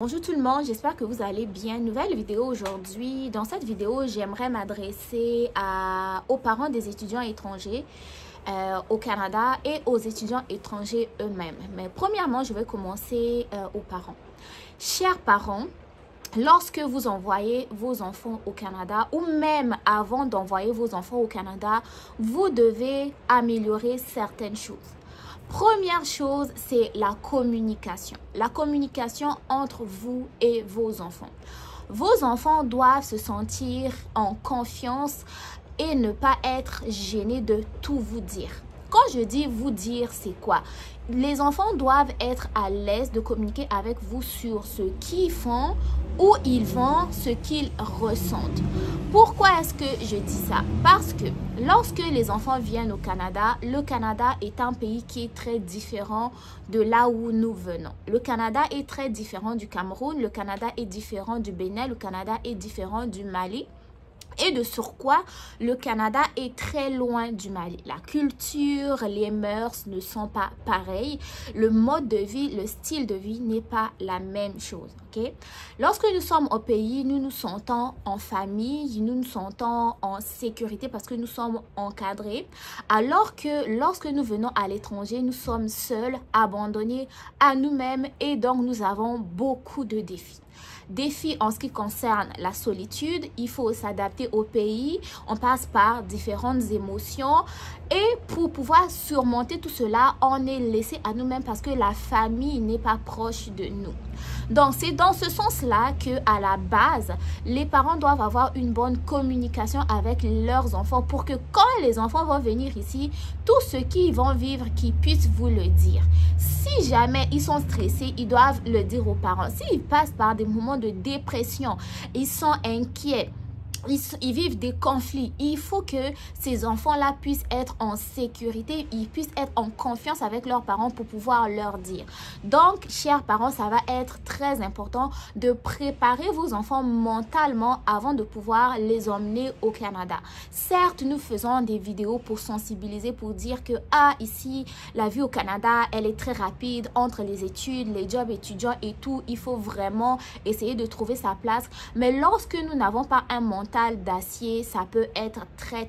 Bonjour tout le monde, j'espère que vous allez bien. Nouvelle vidéo aujourd'hui. Dans cette vidéo, j'aimerais m'adresser aux parents des étudiants étrangers au Canada et aux étudiants étrangers eux-mêmes. Mais premièrement, je vais commencer aux parents. Chers parents, lorsque vous envoyez vos enfants au Canada ou même avant d'envoyer vos enfants au Canada, vous devez améliorer certaines choses. Première chose, c'est la communication. La communication entre vous et vos enfants. Vos enfants doivent se sentir en confiance et ne pas être gênés de tout vous dire. Quand je dis vous dire, c'est quoi? Les enfants doivent être à l'aise de communiquer avec vous sur ce qu'ils font, où ils vont, ce qu'ils ressentent. Pourquoi est-ce que je dis ça? Parce que lorsque les enfants viennent au Canada, le Canada est un pays qui est très différent de là où nous venons. Le Canada est très différent du Cameroun, le Canada est différent du Bénin, le Canada est différent du Mali. Et de surcroît, le Canada est très loin du Mali. La culture, les mœurs ne sont pas pareilles. Le mode de vie, le style de vie n'est pas la même chose. Okay? Lorsque nous sommes au pays, nous nous sentons en famille, nous nous sentons en sécurité parce que nous sommes encadrés. Alors que lorsque nous venons à l'étranger, nous sommes seuls, abandonnés à nous-mêmes et donc nous avons beaucoup de défis. Défis en ce qui concerne la solitude, il faut s'adapter au pays, on passe par différentes émotions et pour pouvoir surmonter tout cela, on est laissé à nous-mêmes parce que la famille n'est pas proche de nous. Donc c'est dans ce sens-là que à la base, les parents doivent avoir une bonne communication avec leurs enfants pour que quand les enfants vont venir ici, tout ce qu'ils vont vivre, qu'ils puissent vous le dire. Si jamais ils sont stressés, ils doivent le dire aux parents. S'ils passent par des moments de dépression, ils sont inquiets, ils vivent des conflits, il faut que ces enfants-là puissent être en sécurité, ils puissent être en confiance avec leurs parents pour pouvoir leur dire. Donc, chers parents, ça va être très important de préparer vos enfants mentalement avant de pouvoir les emmener au Canada. Certes, nous faisons des vidéos pour sensibiliser, pour dire que, ici, la vie au Canada, elle est très rapide entre les études, les jobs étudiants et tout. Il faut vraiment essayer de trouver sa place. Mais lorsque nous n'avons pas un mental d'acier, ça peut être très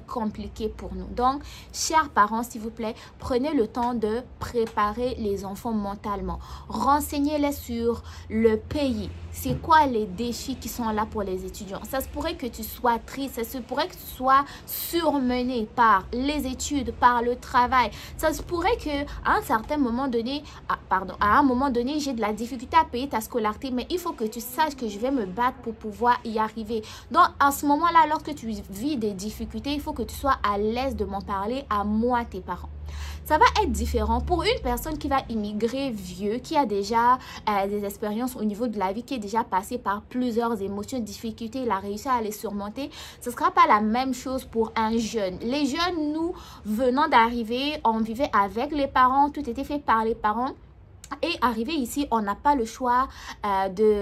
compliqué pour nous. Donc, chers parents, s'il vous plaît, prenez le temps de préparer les enfants mentalement. Renseignez-les sur le pays. C'est quoi les défis qui sont là pour les étudiants? Ça se pourrait que tu sois triste, ça se pourrait que tu sois surmené par les études, par le travail. Ça se pourrait que à un certain moment donné, à un moment donné, j'ai de la difficulté à payer ta scolarité, mais il faut que tu saches que je vais me battre pour pouvoir y arriver. Donc, à ce moment-là, lorsque tu vis des difficultés, il faut que tu sois à l'aise de m'en parler à moi, tes parents. Ça va être différent pour une personne qui va immigrer vieux, qui a déjà des expériences au niveau de la vie, qui est déjà passé par plusieurs émotions, difficultés, il a réussi à les surmonter. Ce ne sera pas la même chose pour un jeune. Les jeunes, nous venons d'arriver, on vivait avec les parents, tout était fait par les parents. Et arrivé ici, on n'a pas le choix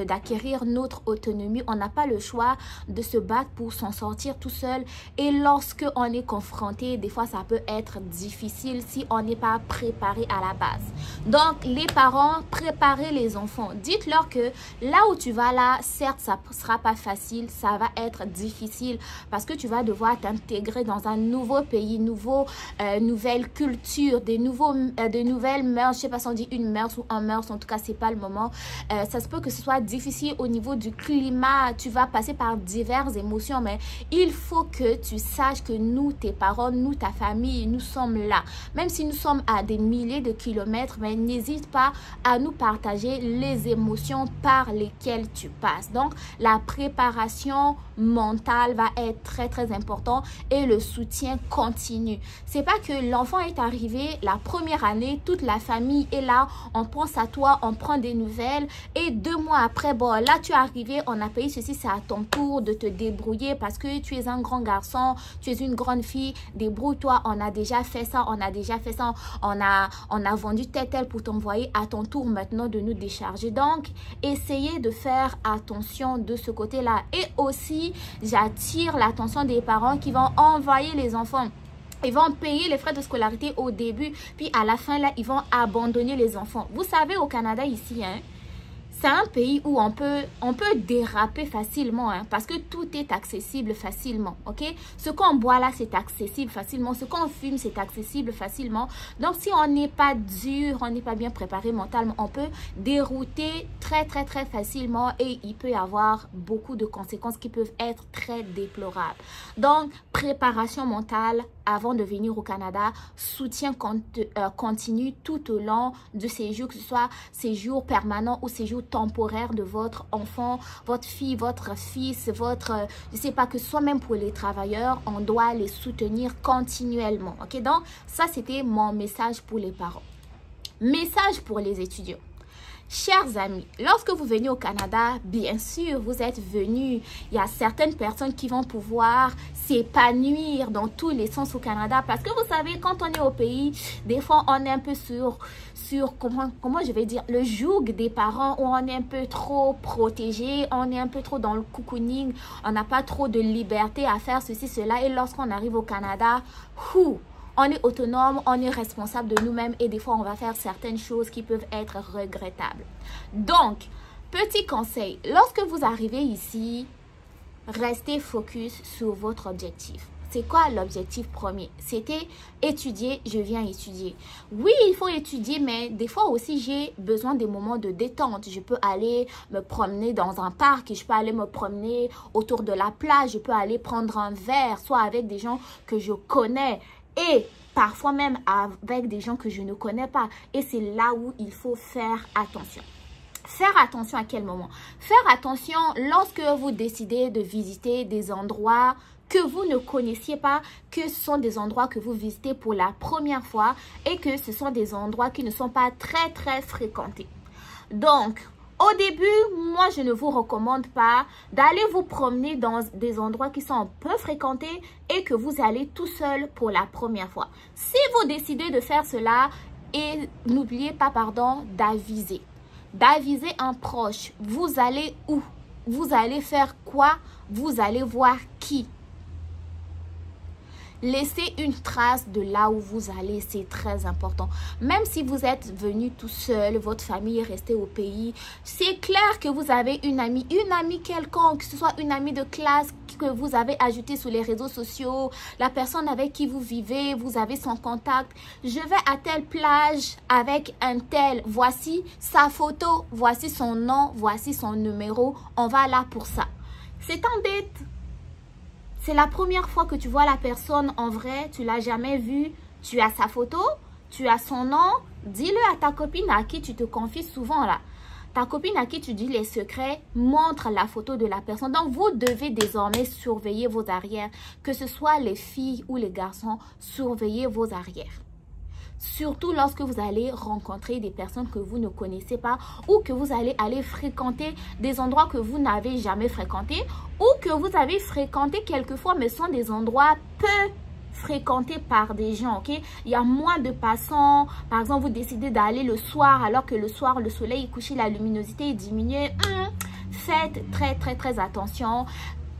d'acquérir notre autonomie. On n'a pas le choix de se battre pour s'en sortir tout seul. Et lorsque on est confronté, des fois, ça peut être difficile si on n'est pas préparé à la base. Donc, les parents, préparez les enfants. Dites-leur que là où tu vas là, certes, ça ne sera pas facile. Ça va être difficile parce que tu vas devoir t'intégrer dans un nouveau pays, nouvelle culture, de nouvelles mœurs. Je ne sais pas si on dit une mœurs ou en mœurs, en tout cas c'est pas le moment. Ça se peut que ce soit difficile au niveau du climat, tu vas passer par diverses émotions, mais il faut que tu saches que nous, tes parents, nous, ta famille, nous sommes là. Même si nous sommes à des milliers de kilomètres, mais n'hésite pas à nous partager les émotions par lesquelles tu passes. Donc la préparation mentale va être très important et le soutien continu. C'est pas que l'enfant est arrivé la première année, toute la famille est là, on pense à toi, on prend des nouvelles et 2 mois après, bon là tu es arrivé, on a payé ceci, c'est à ton tour de te débrouiller parce que tu es un grand garçon, tu es une grande fille, débrouille-toi, on a déjà fait ça, on a vendu tel pour t'envoyer, à ton tour maintenant de nous décharger. Donc essayez de faire attention de ce côté-là. Et aussi j'attire l'attention des parents qui vont envoyer les enfants. Ils vont payer les frais de scolarité au début, puis à la fin, là, ils vont abandonner les enfants. Vous savez, au Canada, ici, c'est un pays où on peut déraper facilement, hein, parce que tout est accessible facilement, ok? Ce qu'on boit là, c'est accessible facilement. Ce qu'on fume, c'est accessible facilement. Donc, si on n'est pas dur, on n'est pas bien préparé mentalement, on peut dérouter très facilement et il peut y avoir beaucoup de conséquences qui peuvent être très déplorables. Donc, préparation mentale avant de venir au Canada, soutien continu tout au long du séjour, que ce soit séjour permanent ou séjour temporaire de votre enfant, votre fille, votre fils, je sais pas, que ce soit même pour les travailleurs, on doit les soutenir continuellement, ok? Donc, ça, c'était mon message pour les parents. Message pour les étudiants. Chers amis, lorsque vous venez au Canada, bien sûr, vous êtes venus. Il y a certaines personnes qui vont pouvoir s'épanouir dans tous les sens au Canada. Parce que vous savez, quand on est au pays, des fois, on est un peu sur comment je vais dire, le joug des parents, où on est un peu trop protégé, on est un peu trop dans le cocooning, on n'a pas trop de liberté à faire ceci, cela. Et lorsqu'on arrive au Canada, on est autonome, on est responsable de nous-mêmes et des fois, on va faire certaines choses qui peuvent être regrettables. Donc, petit conseil, lorsque vous arrivez ici, restez focus sur votre objectif. C'est quoi l'objectif premier? C'était étudier, je viens étudier. Oui, il faut étudier, mais des fois aussi, j'ai besoin des moments de détente. Je peux aller me promener dans un parc, je peux aller me promener autour de la plage, je peux aller prendre un verre, soit avec des gens que je connais, et parfois même avec des gens que je ne connais pas. Et c'est là où il faut faire attention. Faire attention à quel moment? Faire attention lorsque vous décidez de visiter des endroits que vous ne connaissiez pas, que ce sont des endroits que vous visitez pour la première fois et que ce sont des endroits qui ne sont pas très fréquentés. Donc, au début, moi, je ne vous recommande pas d'aller vous promener dans des endroits qui sont peu fréquentés et que vous allez tout seul pour la première fois. Si vous décidez de faire cela, et n'oubliez pas, d'aviser. D'aviser un proche. Vous allez où? Vous allez faire quoi? Vous allez voir qui? Laissez une trace de là où vous allez, c'est très important. Même si vous êtes venu tout seul, votre famille est restée au pays, c'est clair que vous avez une amie quelconque, que ce soit une amie de classe que vous avez ajoutée sur les réseaux sociaux, la personne avec qui vous vivez, vous avez son contact. Je vais à telle plage avec un tel, voici sa photo, voici son nom, voici son numéro, on va là pour ça. C'est un date. C'est la première fois que tu vois la personne en vrai, tu l'as jamais vue, tu as sa photo, tu as son nom, dis-le à ta copine à qui tu te confies souvent là. Ta copine à qui tu dis les secrets, montre la photo de la personne. Donc, vous devez désormais surveiller vos arrières. Que ce soit les filles ou les garçons, surveillez vos arrières. Surtout lorsque vous allez rencontrer des personnes que vous ne connaissez pas ou que vous allez aller fréquenter des endroits que vous n'avez jamais fréquentés ou que vous avez fréquenté quelquefois mais sont des endroits peu fréquentés par des gens, ok? Il y a moins de passants. Par exemple, vous décidez d'aller le soir alors que le soir, le soleil est couché, la luminosité est diminuée. Faites très attention.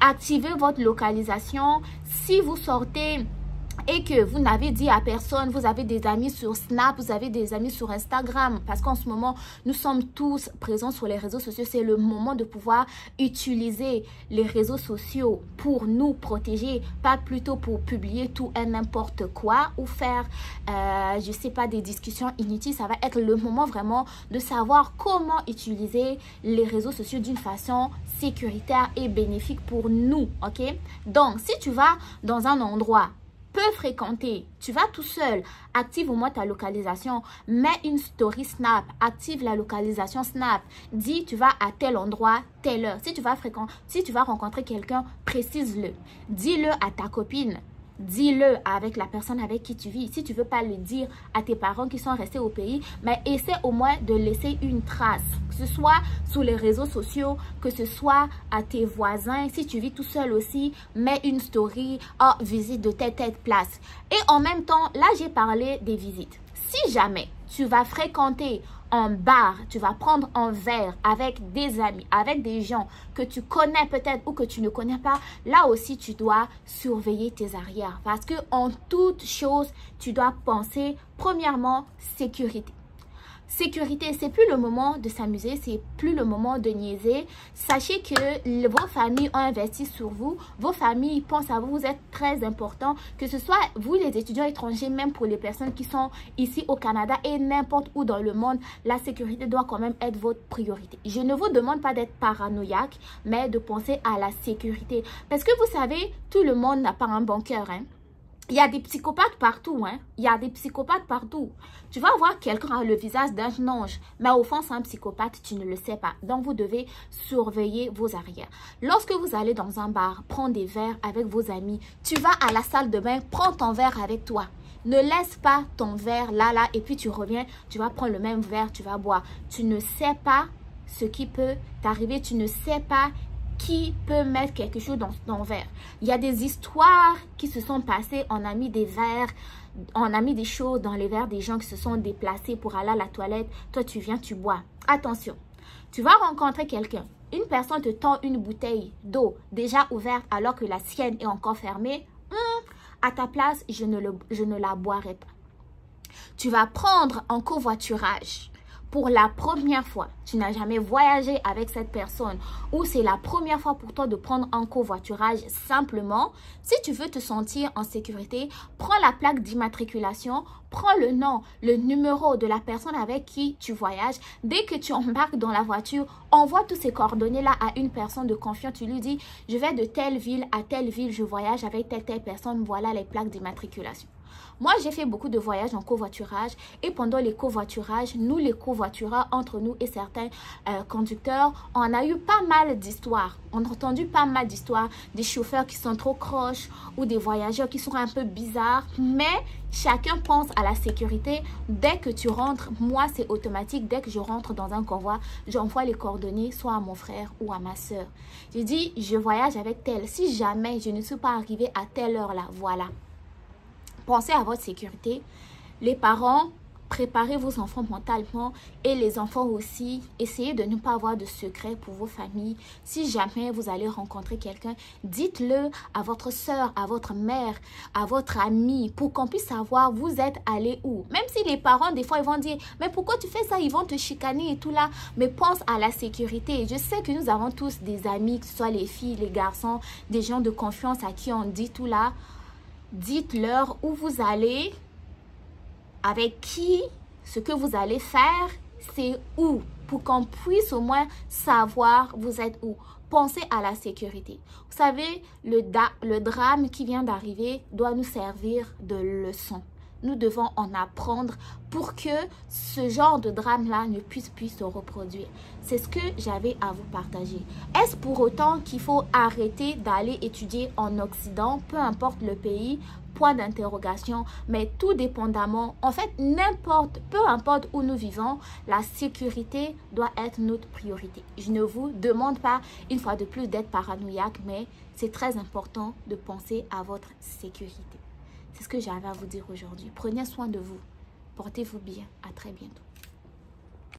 Activez votre localisation. Si vous sortez et que vous n'avez dit à personne, vous avez des amis sur Snap, vous avez des amis sur Instagram, parce qu'en ce moment, nous sommes tous présents sur les réseaux sociaux. C'est le moment de pouvoir utiliser les réseaux sociaux pour nous protéger, pas plutôt pour publier tout et n'importe quoi ou faire, je sais pas, des discussions inutiles. Ça va être le moment vraiment de savoir comment utiliser les réseaux sociaux d'une façon sécuritaire et bénéfique pour nous, ok? Donc, si tu vas dans un endroit peu fréquenter, tu vas tout seul, active au moins ta localisation, mets une story Snap, active la localisation Snap, dis tu vas à tel endroit, telle heure. Si tu vas rencontrer quelqu'un, précise-le, dis-le à ta copine, dis-le avec la personne avec qui tu vis. Si tu ne veux pas le dire à tes parents qui sont restés au pays, mais essaie au moins de laisser une trace, que ce soit sur les réseaux sociaux, que ce soit à tes voisins. Si tu vis tout seul aussi, mets une story, visite de telle place. Et en même temps, là j'ai parlé des visites. Si jamais tu vas fréquenter un bar, tu vas prendre un verre avec des amis, avec des gens que tu connais peut-être ou que tu ne connais pas, là aussi tu dois surveiller tes arrières. Parce que en toute chose, tu dois penser premièrement sécurité. Sécurité, c'est plus le moment de s'amuser, c'est plus le moment de niaiser. Sachez que vos familles ont investi sur vous, vos familles pensent à vous, vous êtes très important, que ce soit vous les étudiants étrangers, même pour les personnes qui sont ici au Canada et n'importe où dans le monde, la sécurité doit quand même être votre priorité. Je ne vous demande pas d'être paranoïaque, mais de penser à la sécurité. Parce que vous savez, tout le monde n'a pas un bon cœur, hein. Il y a des psychopathes partout, hein. Il y a des psychopathes partout. Tu vas voir quelqu'un a le visage d'un ange, mais au fond, c'est un psychopathe, tu ne le sais pas. Donc, vous devez surveiller vos arrières. Lorsque vous allez dans un bar, prendre des verres avec vos amis, tu vas à la salle de bain, prends ton verre avec toi. Ne laisse pas ton verre là, et puis tu reviens, tu vas prendre le même verre, tu vas boire. Tu ne sais pas ce qui peut t'arriver, tu ne sais pas qui peut mettre quelque chose dans ton verre. Il y a des histoires qui se sont passées. On a mis des verres, on a mis des choses dans les verres des gens qui se sont déplacés pour aller à la toilette. Toi, tu viens, tu bois. Attention, tu vas rencontrer quelqu'un. Une personne te tend une bouteille d'eau déjà ouverte alors que la sienne est encore fermée. À ta place, je ne la boirai pas. Tu vas prendre en covoiturage. Pour la première fois, tu n'as jamais voyagé avec cette personne ou c'est la première fois pour toi de prendre un covoiturage simplement, si tu veux te sentir en sécurité, prends la plaque d'immatriculation, prends le nom, le numéro de la personne avec qui tu voyages. Dès que tu embarques dans la voiture, envoie tous ces coordonnées-là à une personne de confiance. Tu lui dis, je vais de telle ville à telle ville, je voyage avec telle personne, voilà les plaques d'immatriculation. Moi, j'ai fait beaucoup de voyages en covoiturage et pendant les covoiturages, nous les covoitureurs, entre nous et certains conducteurs, on a eu pas mal d'histoires. On a entendu pas mal d'histoires des chauffeurs qui sont trop croches ou des voyageurs qui sont un peu bizarres. Mais chacun pense à la sécurité. Dès que tu rentres, moi c'est automatique. Dès que je rentre dans un convoi, j'envoie les coordonnées soit à mon frère ou à ma soeur. Je dis, je voyage avec tel. Si jamais je ne suis pas arrivée à telle heure là, voilà. Pensez à votre sécurité. Les parents, préparez vos enfants mentalement et les enfants aussi. Essayez de ne pas avoir de secrets pour vos familles. Si jamais vous allez rencontrer quelqu'un, dites-le à votre soeur, à votre mère, à votre ami pour qu'on puisse savoir vous êtes allé où. Même si les parents, des fois, ils vont dire « Mais pourquoi tu fais ça? Ils vont te chicaner et tout là. » Mais pense à la sécurité. Je sais que nous avons tous des amis, que ce soit les filles, les garçons, des gens de confiance à qui on dit tout là. Dites-leur où vous allez, avec qui, ce que vous allez faire, c'est où, pour qu'on puisse au moins savoir vous êtes où. Pensez à la sécurité. Vous savez, le drame qui vient d'arriver doit nous servir de leçon. Nous devons en apprendre pour que ce genre de drame-là ne puisse plus se reproduire. C'est ce que j'avais à vous partager. Est-ce pour autant qu'il faut arrêter d'aller étudier en Occident, peu importe le pays, point d'interrogation, mais tout dépendamment, en fait, peu importe où nous vivons, la sécurité doit être notre priorité. Je ne vous demande pas, une fois de plus, d'être paranoïaque, mais c'est très important de penser à votre sécurité. C'est ce que j'avais à vous dire aujourd'hui. Prenez soin de vous. Portez-vous bien. À très bientôt.